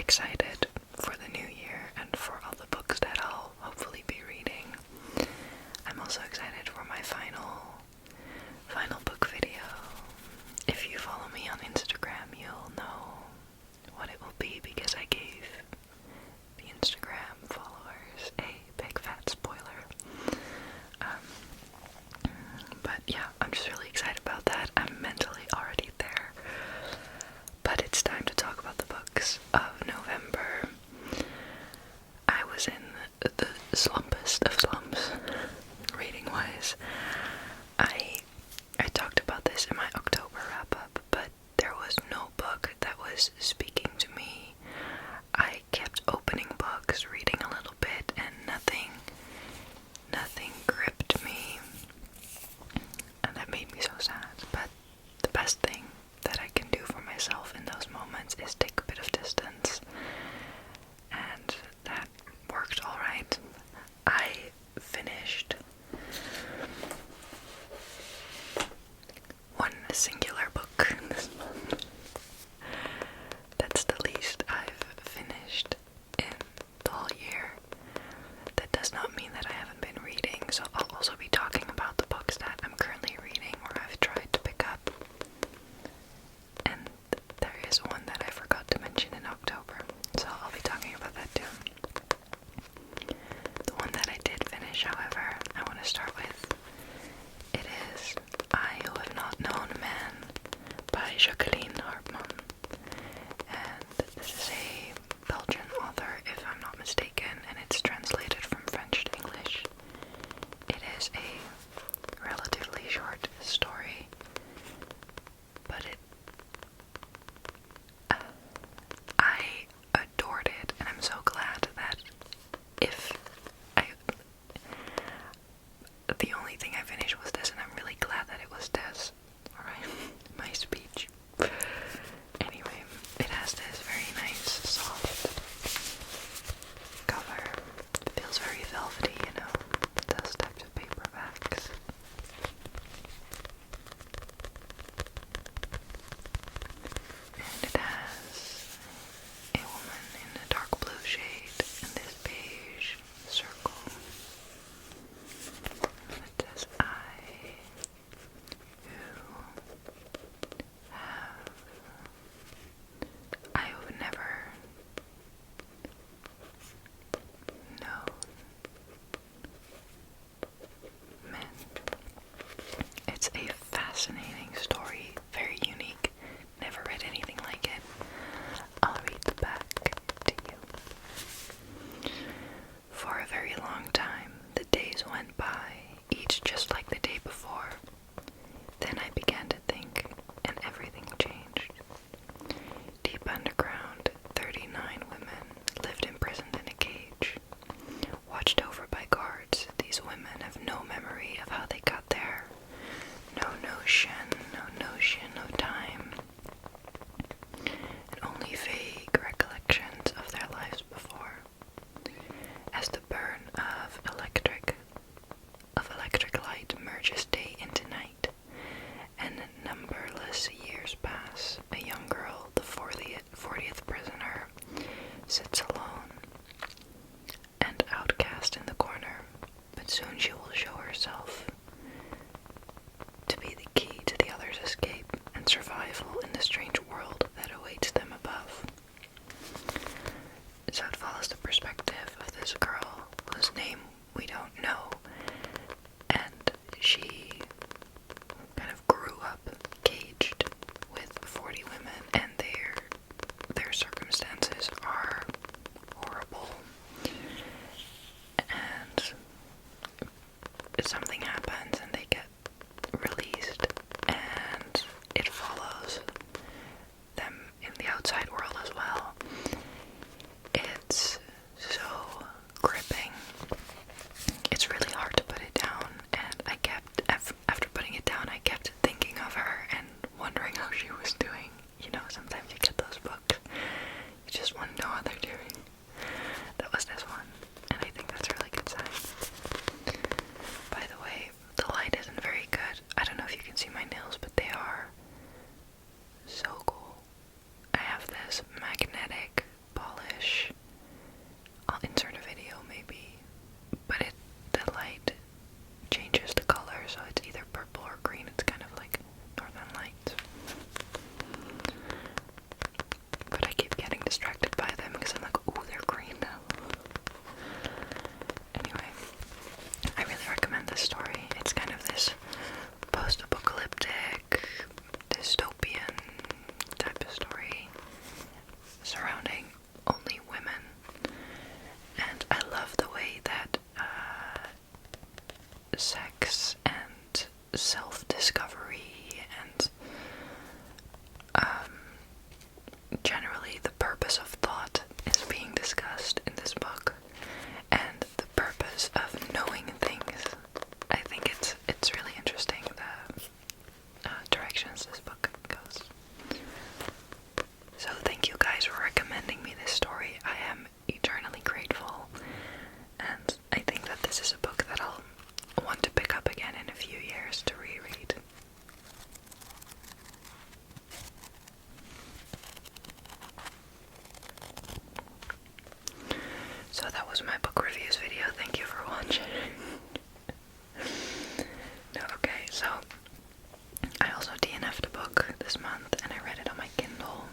excited for the new year and for all the books that I'll hopefully be reading. I'm also excited for my final book video. If you follow me on Instagram, you'll know what it will be because I gave the Instagram followers a big fat spoiler. But yeah, I'm just really excited about that. I'm mentally already there. But it's time to talk about the books of November. I was in the slumpest of slumps, reading-wise. I talked about this in my October wrap-up, but there was no book that was speaking to me. I kept opening books, reading a little bit, and nothing gripped me. And that made me so sad. But the best thing that I can do for myself in those moments is take a bit of distance sex and self-discovery and generally the purpose of thought is being discussed in this book, and the purpose of knowing things. I think it's really interesting the directions this book goes. So thank you guys for recommending me this story. I am eternally grateful, and I think that this is a book that I'll want to pick up again in a few years to reread. So that was my book reviews video. Thank you for watching. No, okay, so I also DNF'd a book this month and I read it on my Kindle.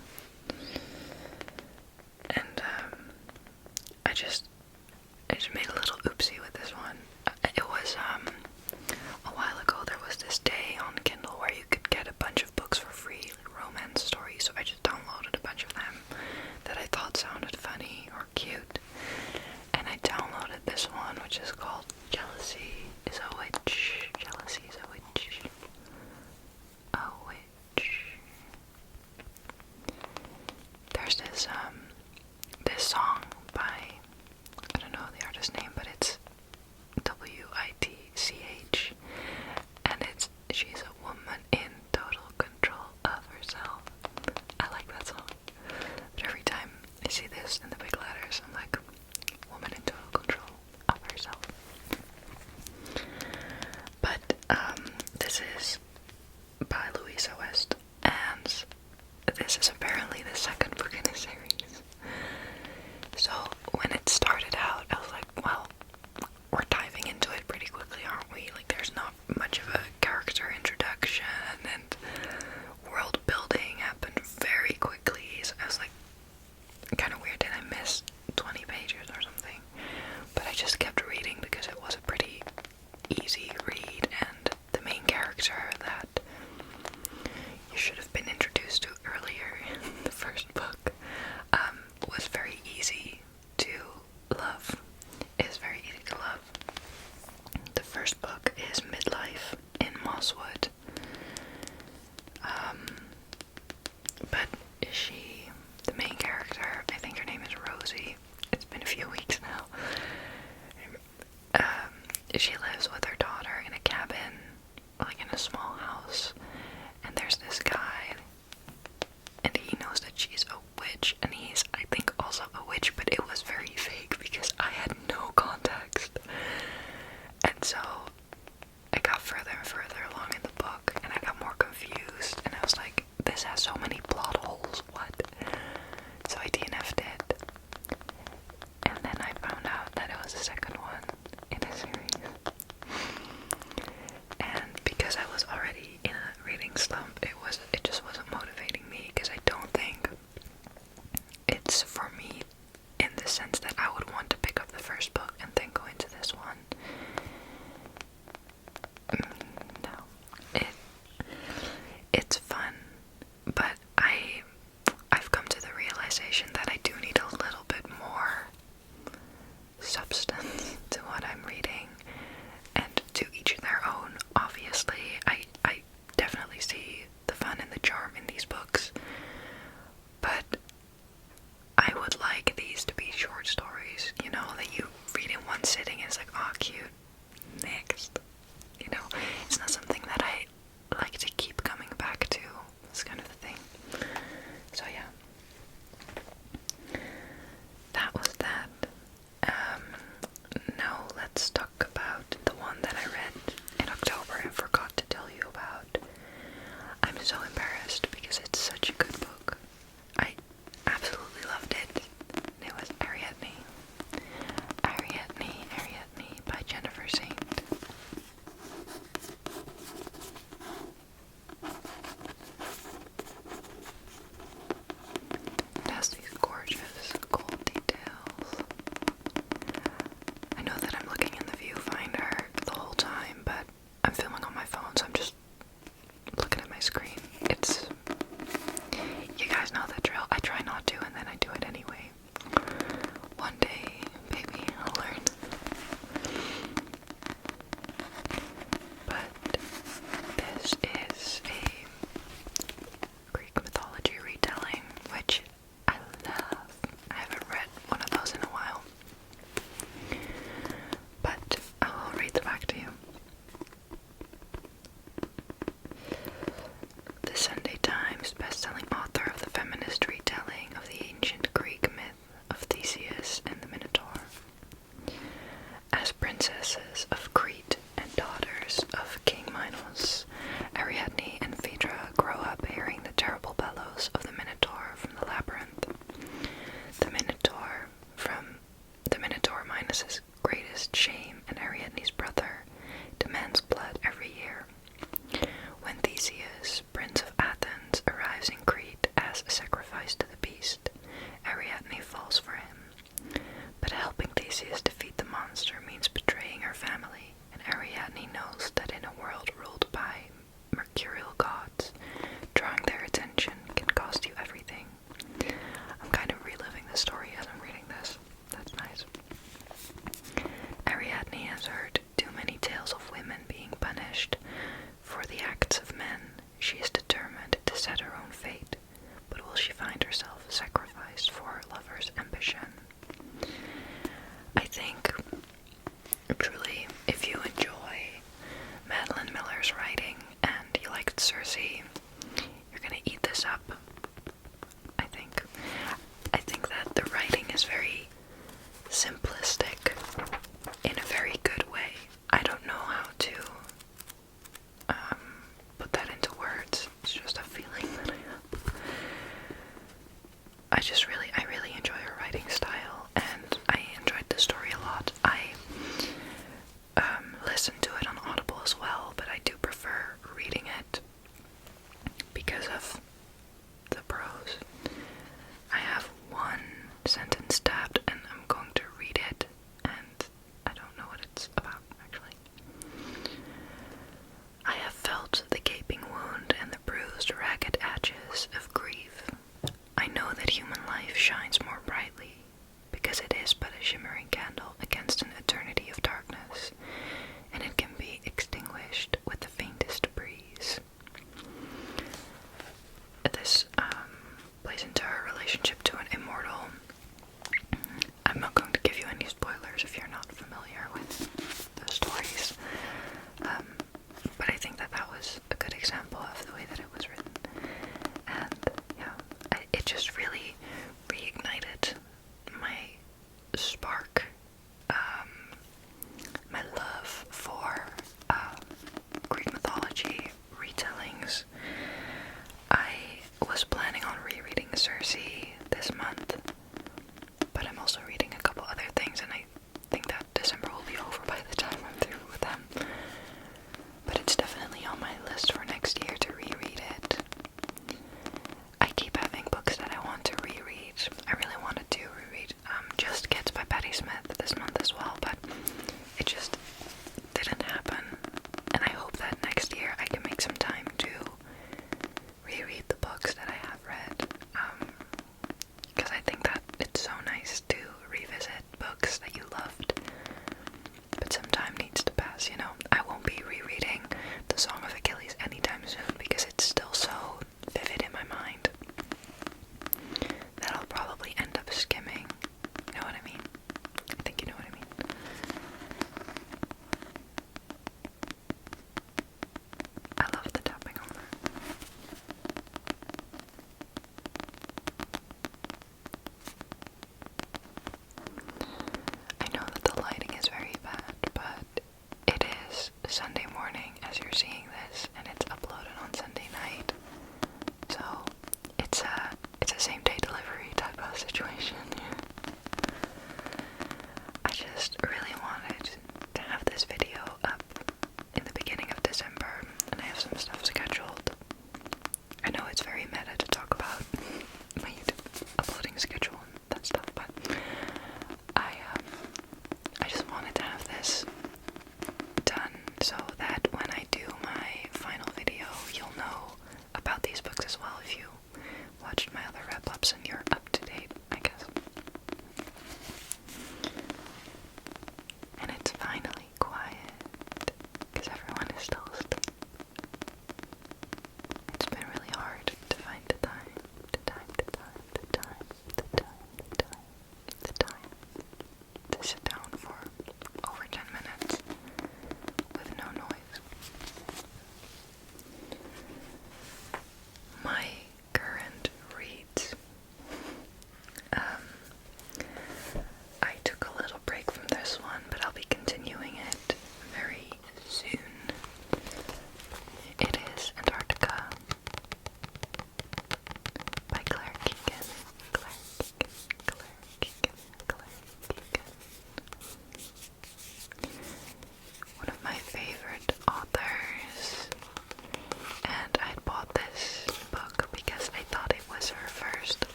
And I just made a little oopsie with this one. It was a while ago there was this day on Kindle where you could get a bunch of books for free, like romance stories, so I just downloaded a bunch of them that I thought sounded funny or cute. And I downloaded this one, which is called Jealousy is a Witch. Jealousy is a Witch. A witch. There's this song by, I don't know the artist's name, but it's WITCH, and she's a woman in total control of herself. I like that song. But every time I see this in the big letters, I'm like, woman in total control of herself. But this is by Louisa West, and this is apparently the second book in the series. So when it started out, I was like, well, we're diving into it pretty quickly, aren't we? Like, there's not much of a character introduction, and world building happened very quickly. So I was like, kind of weird, did I miss 20 pages or something? But I just kept reading because it was a pretty easy read, and the main character that you should have been introduced to earlier in the first book was very easy to love. Is very easy to love. The first book is Midlife in Mosswood. But the main character, I think her name is Rosie. It's been a few weeks now. She lives with her daughter in a cabin, like in a small house, and there's this guy, and he knows that she's a witch, and he's, I think, also a witch, but it was very vague because I had no context. And so I got further and further along in the book, and I got more confused, and I was like, this has so many plot holes, what? So I DNF'd it, and then I found out that it was the second one in a series.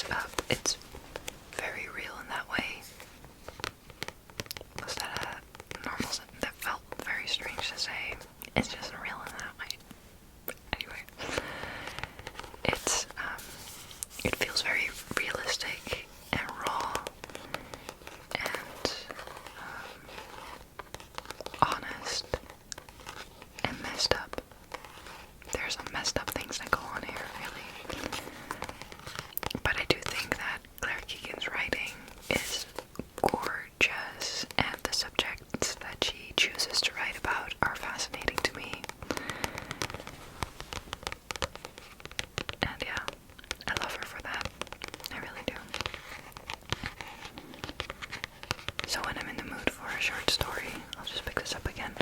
mess up. It's very real in that way. Was that a normal sentence? That felt very strange to say. It's just real in that way. Anyway, it feels very realistic and raw and honest and messed up. There's some messed up things that go on here, really. But I do think that Claire Keegan's writing is gorgeous, and the subjects that she chooses to write about are fascinating to me. And yeah, I love her for that. I really do. So when I'm in the mood for a short story, I'll just pick this up again.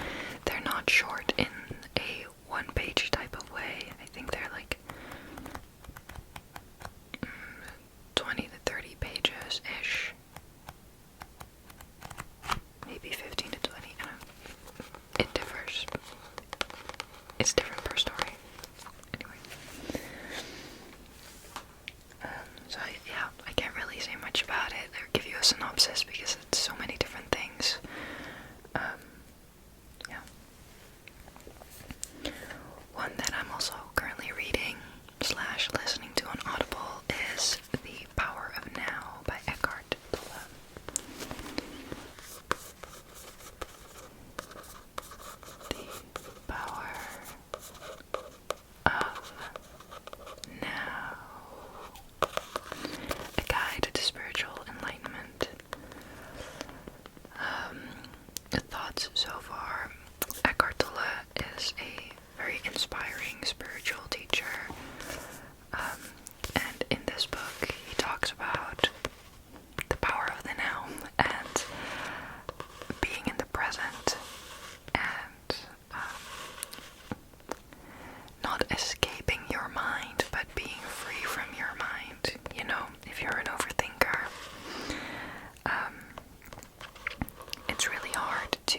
They're not short in a one-page type of way. I think they're like 20 to 30 pages-ish. Maybe 15 to 20. I don't know. It differs. It's different per story. Anyway. So yeah, I can't really say much about it or give you a synopsis because it's so many different things. Yeah. One that I'm also currently reading / listening to on Audible is The Power of Now by Eckhart Tolle. The Power of Now. A Guide to Spiritual Enlightenment. The thoughts so far. Eckhart Tolle is a very inspiring spiritual teacher. And in this book, he talks about the power of the now and being in the present and not escaping your mind, but being free from your mind. You know, if you're an overthinker, it's really hard to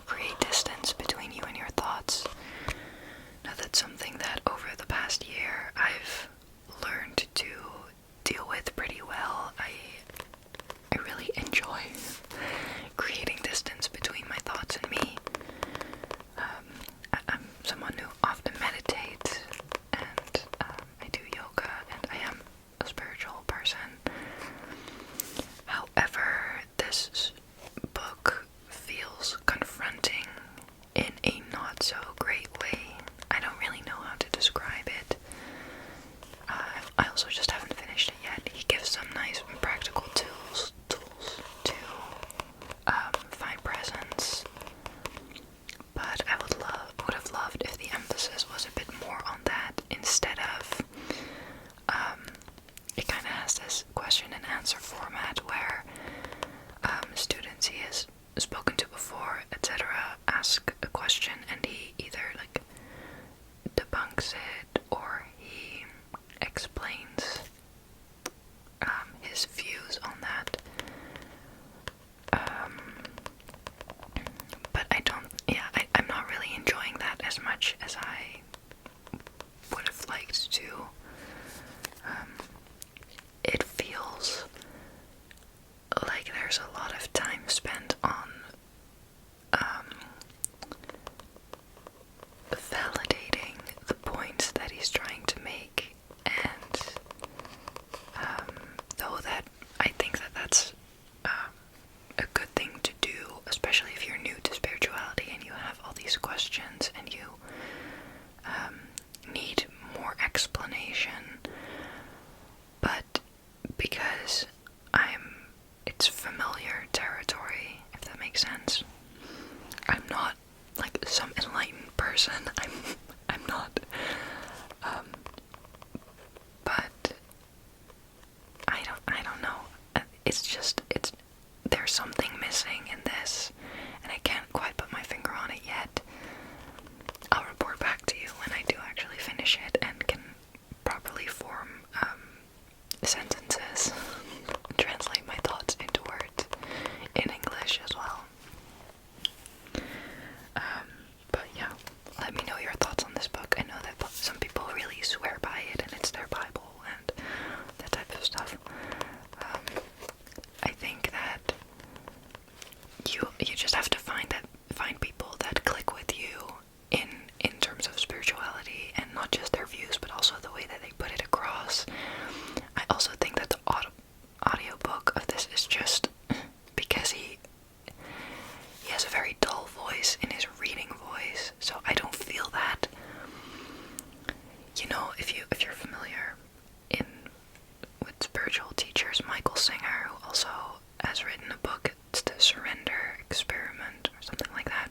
create distance between you and your thoughts. Now, that's something that over the past year I've learned to deal with pretty well. I really enjoy creating distance between my thoughts and me. I'm someone who often meditates, and I do yoga, and I am a spiritual person. However, this book feels confronting in a not so great way. I don't really know how to describe it. I also just haven't finished it yet. He gives some nice practical tools to find presence, but I would have loved if the emphasis was a bit more on that instead of it kind of has this question and answer format where students he has spoken to before, etc., ask a question and he either like debunks it or he explains his views on that. But I'm not really enjoying that as much as I would have liked to. It feels like there's a lot of time spent on validating the points that he's trying to make, and though that I think that that's a good thing to do, especially if you're new to spirituality and you have all these questions and you need more explanation, but because it's familiar territory, if that makes sense. I'm not like some enlightened person. I'm not. But I don't know. There's something missing in this, and I can't quite put my finger on it yet. I'll report back to you when I do actually finish it and can properly form sentences, translate my thoughts into words in English as well. But yeah, let me know your thoughts on this book. I know that some people really swear by it and it's their Bible and that type of stuff. know if you're familiar with spiritual teachers, Michael Singer, who also has written a book. It's the Surrender Experiment or something like that.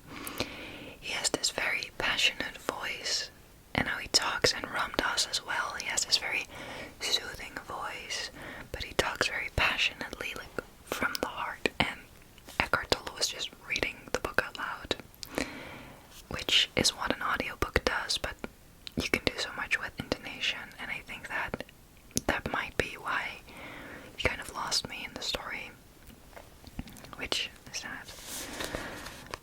He has this very passionate voice, and how he talks, and Ram Dass as well. He has this very soothing voice, but he talks very passionately, like from the heart. And Eckhart Tolle was just reading the book out loud, which is what an audiobook does, but you can do so much with intonation, and I think that might be why he kind of lost me in the story, which is sad.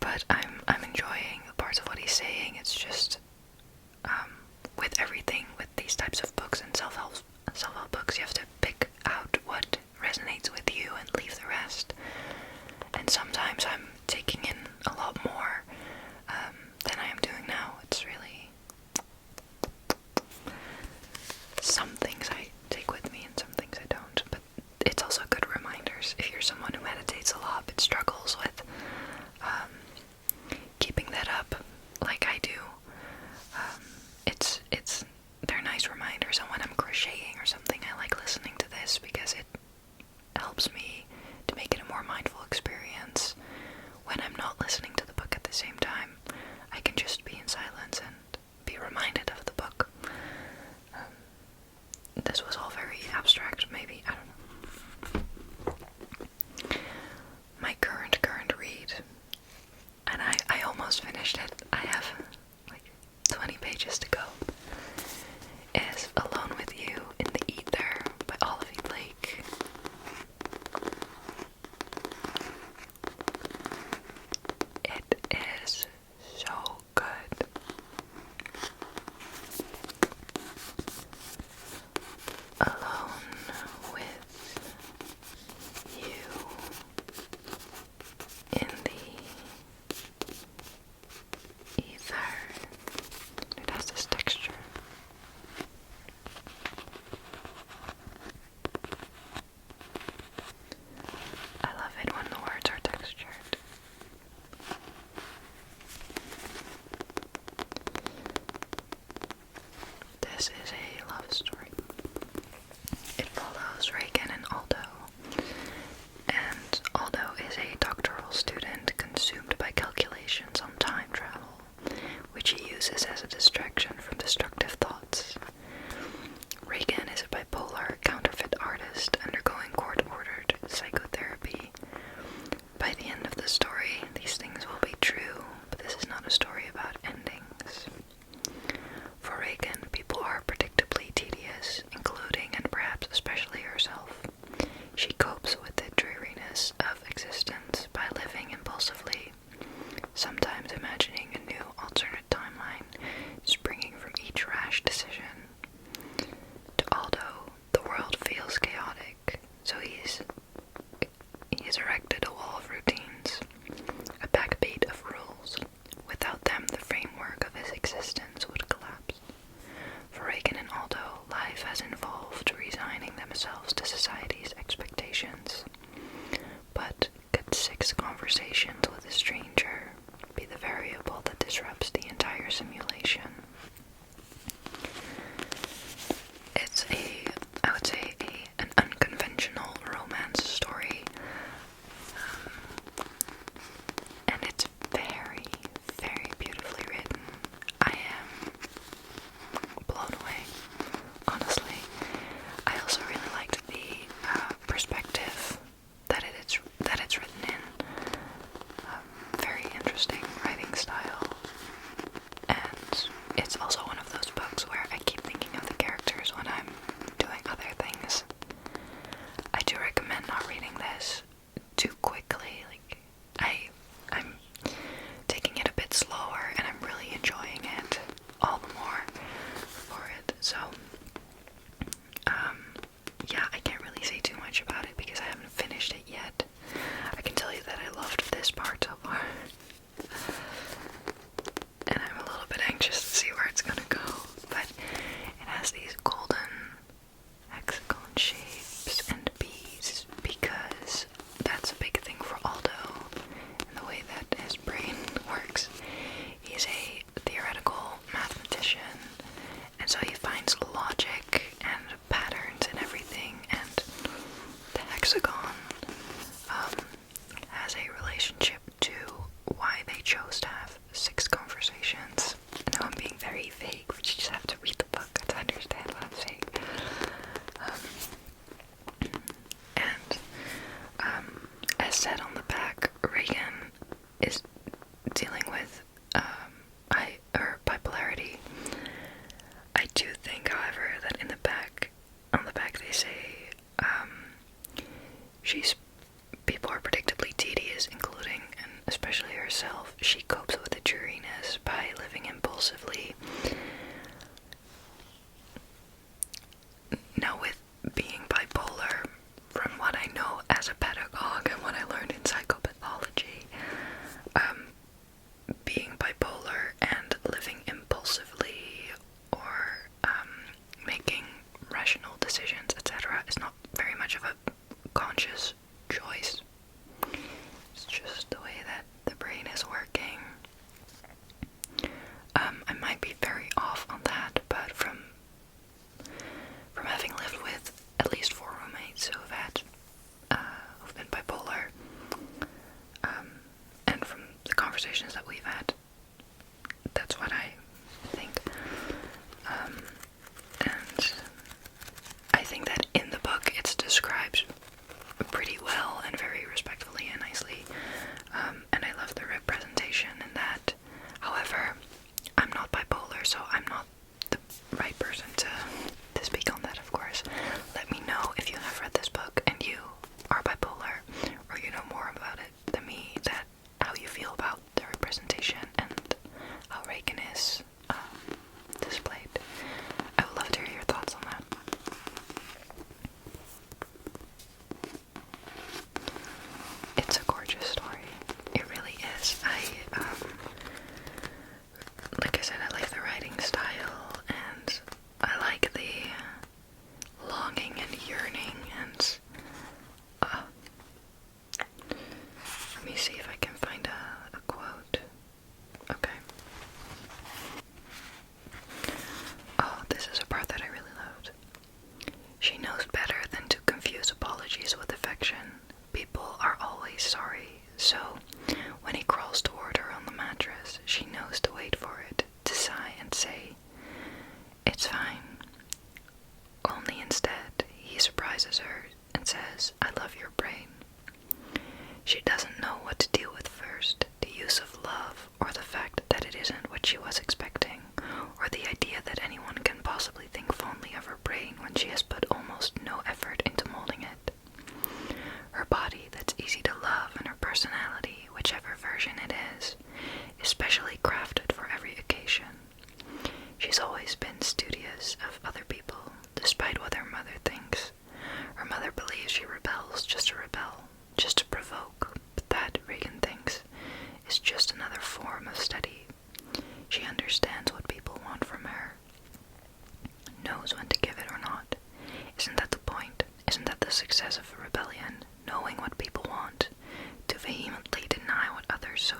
But I'm enjoying the parts of what he's saying. It's just with everything, with these types of books and self-help books, you have to pick out what resonates with you and leave the rest. And sometimes I'm taking in a lot more than I am doing now. It's really, some things I take with me and some things I don't, but it's also good reminders. If you're someone who meditates a lot but struggles with keeping that up like I do, they're nice reminders. And when I'm crocheting or something, I like listening to this because it helps me to make it a more mindful experience. When I'm not listening to the book at the same time, I can just be in silence and be reminded of the book. This was all very abstract, maybe, I don't know. My current read, and I almost finished it. I have like 20 pages to go, is Alone with You in the Ether by Olivia Blake. It is so good. Alone with You in the Ether. It has this texture. I love it when the words are textured. This is a love story. It follows Reagan and Aldo. And Aldo is a doctoral student consumed by calculations on time travel, which he uses as a distraction from destructive thoughts. Reagan is a bipolar counterfeit artist undergoing court-ordered psychotherapy. By the end of the story, these things will be true, but this is not a story about endings. For Reagan, people are predictably tedious, including and perhaps especially herself. She copes with the dreariness of existence by living impulsively, sometimes imagining a new alternate timeline springing from each rash decision. To Aldo, the world feels chaotic, so he's erected a wall of routines, a backbeat of rules. Without them, the framework of his existence would collapse. For Reagan and Aldo, life has involved resigning themselves to society's expectations. But could 6 conversations with a stranger be the variable that disrupts the entire simulation? It's I would say, an unconventional romance story. And it's very, very beautifully written. I am blown away, honestly. I also really liked the perspective that it's written in. Very interesting writing style. And it's also one of those books where I keep thinking of the characters when I'm doing other things. I do recommend not reading this too quickly. Like, I'm taking it a bit slower, and I'm really enjoying it all the more for it. So, yeah, I can't really say too much about it because I haven't finished it yet. I can tell you that I loved this part so far. And I'm a little bit anxious to see where it's gonna go. But it has these golden hexagon shapes and beads because that's a big thing for Aldo and the way that his brain works. He's a theoretical mathematician, and so he finds criticizes her and says, "I love your brain." She doesn't know what to deal with first, the use of love, or the fact that it isn't what she was expecting, or the idea that anyone can possibly think fondly of her brain when she has put almost no effort into molding it. Her body that's easy to love, and her personality, whichever version it is specially crafted for every occasion. She's always been studious of other people, despite what her mother thinks. Her mother believes she rebels just to rebel, just to provoke, but that, Regan thinks, is just another form of study. She understands what people want from her, knows when to give it or not. Isn't that the point? Isn't that the success of a rebellion? Knowing what people want, to vehemently deny what others so